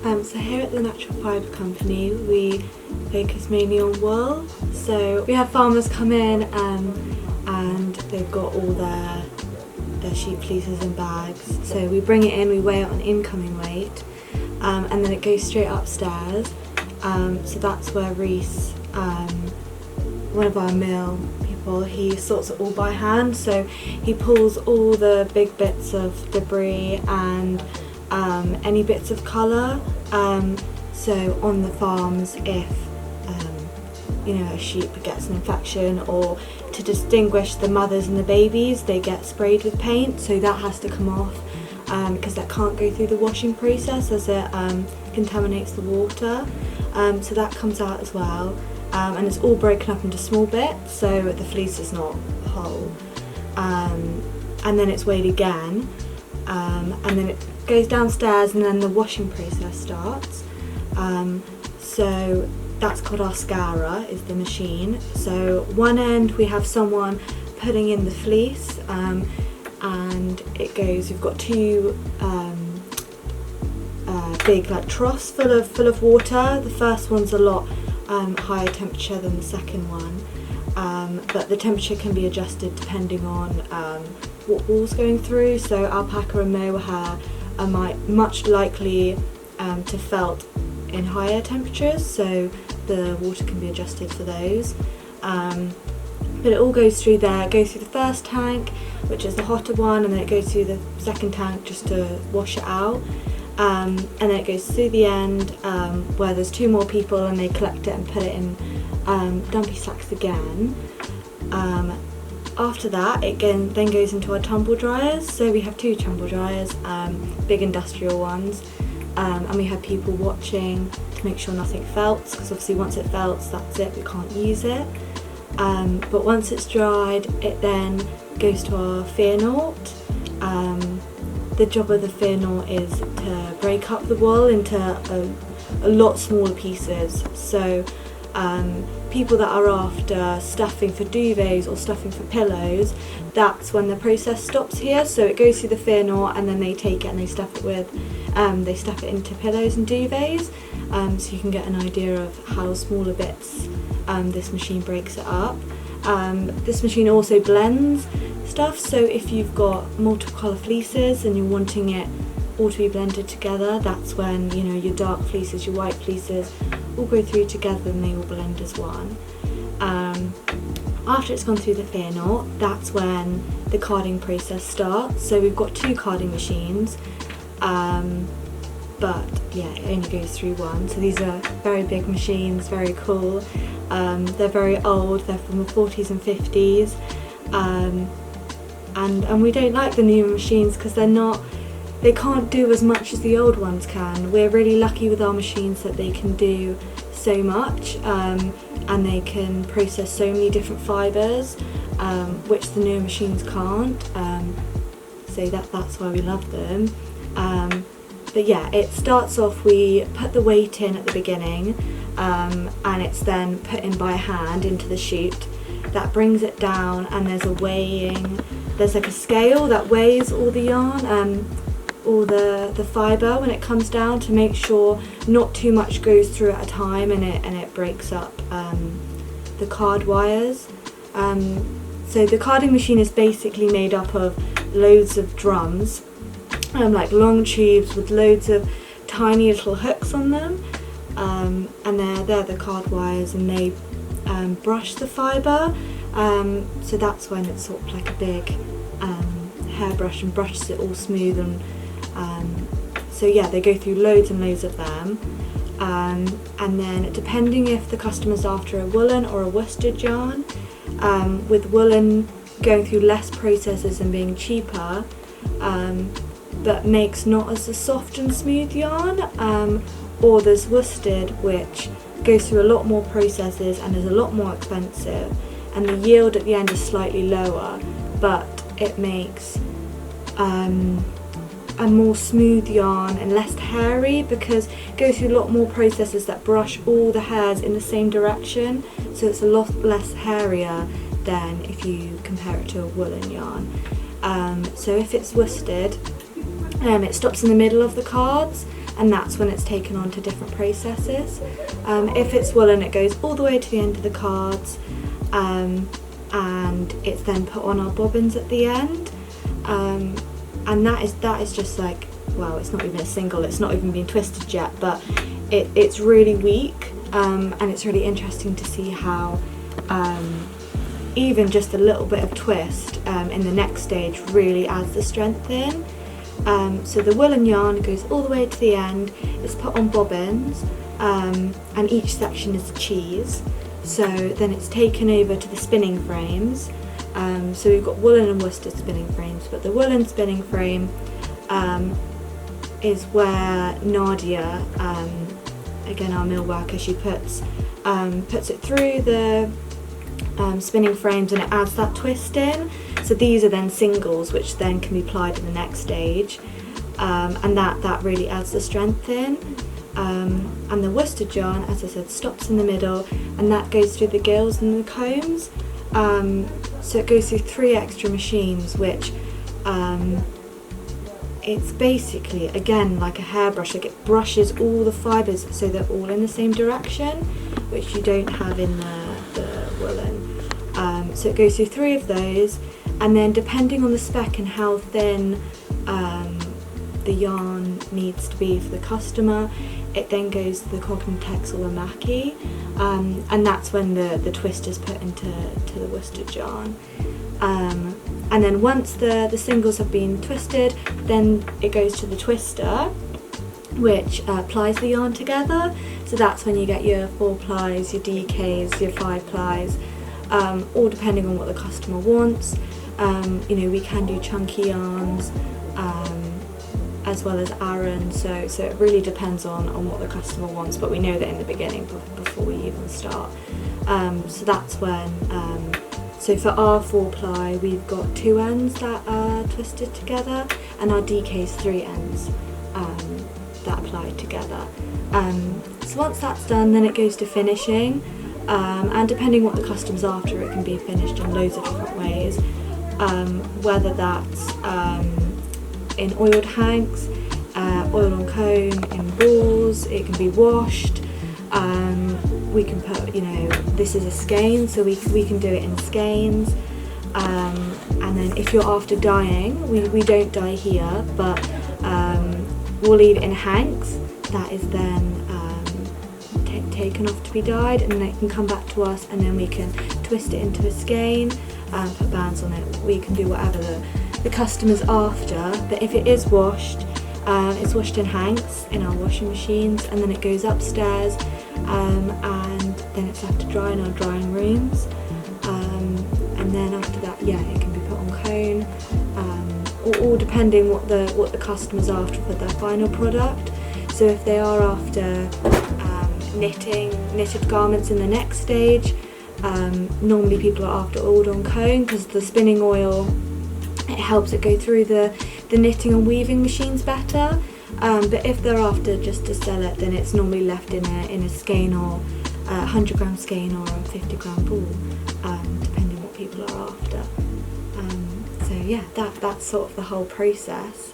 So here at the Natural Fibre Company we focus mainly on wool. So we have farmers come in and they've got all their sheep fleeces in bags. So we bring it in, we weigh it on incoming weight, and then it goes straight upstairs. So that's where Reese, one of our mill people, he sorts it all by hand. So he pulls all the big bits of debris and any bits of colour. So on the farms, if a sheep gets an infection, or to distinguish the mothers and the babies, they get sprayed with paint, so that has to come off because that can't go through the washing process as it contaminates the water. So that comes out as well, and it's all broken up into small bits, so the fleece is not whole. And then it's weighed again, and then it goes downstairs, and then the washing process starts. So that's called our scourer, is the machine. So one end we have someone putting in the fleece, and it goes, we've got two big troughs full of water. The first one's a lot higher temperature than the second one, but the temperature can be adjusted depending on what wool's going through. So alpaca and mohair are much likely to felt in higher temperatures, so the water can be adjusted for those. But it all goes through there. It goes through the first tank, which is the hotter one, and then it goes through the second tank just to wash it out. And then it goes through the end where there's two more people, and they collect it and put it in dumpy sacks again. After that, it then goes into our tumble dryers. So we have two tumble dryers, big industrial ones, and we have people watching to make sure nothing felts, because obviously once it felts, that's it, we can't use it. But once it's dried, it then goes to our Fear-Naught. The job of the Fear-Naught is to break up the wool into a lot smaller pieces. So people that are after stuffing for duvets or stuffing for pillows, that's when the process stops here. So it goes through the Fear-Naught, and then they take it and they stuff it into pillows and duvets. So you can get an idea of how smaller bits this machine breaks it up. This machine also blends stuff, so if you've got multiple colour fleeces and you're wanting it all to be blended together, that's when your dark fleeces, your white fleeces all go through together and they all blend as one. After it's gone through the Fear-Naught, that's when the carding process starts. So we've got two carding machines, but yeah, it only goes through one. So these are very big machines, very cool. They're very old, they're from the 40s and 50s, and we don't like the newer machines because they can't do as much as the old ones can. We're really lucky with our machines that they can do so much, and they can process so many different fibres, which the newer machines can't. So that's why we love them. But yeah, it starts off, we put the weight in at the beginning, and it's then put in by hand into the chute. That brings it down, and there's a weighing, there's like a scale that weighs all the yarn, all the fibre when it comes down, to make sure not too much goes through at a time and it breaks up the card wires. So the carding machine is basically made up of loads of drums, like long tubes with loads of tiny little hooks on them, and they're the card wires, and they brush the fibre. So that's when it's sort of like a big hairbrush and brushes it all smooth, and so yeah, they go through loads and loads of them, and then depending if the customer's after a woolen or a worsted yarn, with woolen going through less processes and being cheaper, but makes not as a soft and smooth yarn, or there's worsted, which goes through a lot more processes and is a lot more expensive, and the yield at the end is slightly lower, but it makes a more smooth yarn and less hairy, because it goes through a lot more processes that brush all the hairs in the same direction, so it's a lot less hairier than if you compare it to a woolen yarn. So if it's worsted, it stops in the middle of the cards, and that's when it's taken on to different processes. If it's woolen, it goes all the way to the end of the cards, and it's then put on our bobbins at the end, and that is just like, well, it's not even a single, it's not even been twisted yet, but it's really weak, and it's really interesting to see how even just a little bit of twist in the next stage really adds the strength in. So the woolen yarn goes all the way to the end, it's put on bobbins, and each section is a cheese. So then it's taken over to the spinning frames. So we've got woolen and worsted spinning frames, but the woolen spinning frame is where Nadia, again our mill worker, she puts it through the spinning frames, and it adds that twist in. So these are then singles, which then can be applied in the next stage, and that really adds the strength in. And the worsted yarn, as I said, stops in the middle, and that goes through the gills and the combs. So it goes through 3 extra machines, which it's basically, again, like a hairbrush. Like, it brushes all the fibres so they're all in the same direction, which you don't have in the woolen. So it goes through 3 of those, and then depending on the spec and how thin the yarn needs to be for the customer, it then goes to the Cognatex or the Maki, and that's when the twist is put into the worsted yarn. And then once the singles have been twisted, then it goes to the twister, which plies the yarn together. So that's when you get your 4 plies, your DKs, your 5 plies, all depending on what the customer wants. We can do chunky yarns, as well as Aran, so it really depends on what the customer wants, but we know that in the beginning before we even start. So that's when, so for our 4 ply we've got 2 ends that are twisted together, and our DK's 3 ends that apply together. So once that's done, then it goes to finishing, and depending what the customer's after, it can be finished in loads of different ways, whether that's in oiled hanks, oil on cone, in balls. It can be washed. We can put, this is a skein, so we can do it in skeins. And then if you're after dyeing, we don't dye here, but we'll leave it in hanks. That is then taken off to be dyed, and then it can come back to us, and then we can twist it into a skein, put bands on it. We can do whatever the customer's after, but if it is washed, it's washed in hanks in our washing machines, and then it goes upstairs, and then it's left to dry in our drying rooms, and then after that, it can be put on cone, or depending what the customer's after for their final product. So if they are after knitted garments in the next stage, normally people are after oiled on cone, because the spinning oil, it helps it go through the knitting and weaving machines better. But if they're after just to sell it, then it's normally left in a skein, or a 100-gram skein, or a 50-gram ball, depending what people are after. So that's sort of the whole process.